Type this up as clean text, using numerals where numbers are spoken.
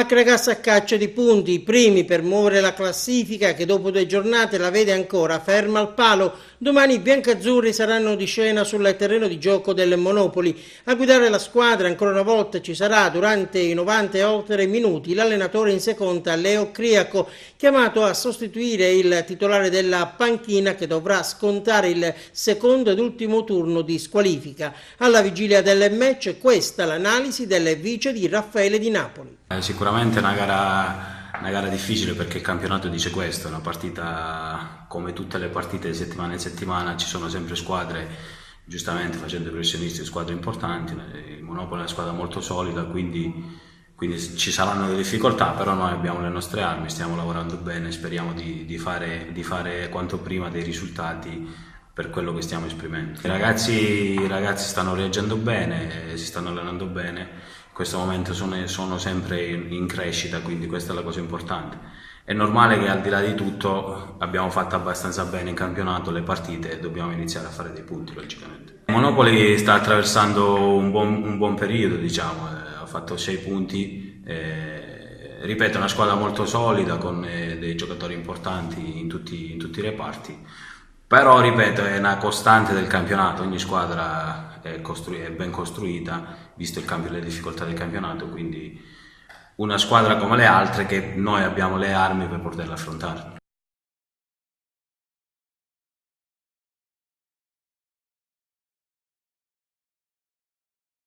Akragas a caccia di punti, i primi per muovere la classifica che dopo 2 giornate la vede ancora ferma al palo. Domani i biancazzurri saranno di scena sul terreno di gioco del Monopoli. A guidare la squadra ancora una volta ci sarà durante i 90 e oltre minuti l'allenatore in seconda Leo Criaco, chiamato a sostituire il titolare della panchina che dovrà scontare il secondo ed ultimo turno di squalifica. Alla vigilia del match questa l'analisi del vice di Raffaele Di Napoli. Sicuramente è una gara difficile perché il campionato dice questo, è una partita come tutte le partite di settimana in settimana, ci sono sempre squadre, giustamente facendo i professionisti, squadre importanti, il Monopoli è una squadra molto solida, quindi ci saranno delle difficoltà, però noi abbiamo le nostre armi, stiamo lavorando bene, speriamo di fare quanto prima dei risultati per quello che stiamo esprimendo. I ragazzi stanno reagendo bene, si stanno allenando bene, in questo momento sono sempre in crescita, quindi questa è la cosa importante. È normale che al di là di tutto abbiamo fatto abbastanza bene in campionato le partite e dobbiamo iniziare a fare dei punti logicamente. Il Monopoli sta attraversando un buon periodo, diciamo, ha fatto 6 punti, ripeto è una squadra molto solida con dei giocatori importanti in tutti i reparti. Però, ripeto, è una costante del campionato, ogni squadra è ben costruita, visto le difficoltà del campionato, quindi una squadra come le altre che noi abbiamo le armi per poterla affrontare.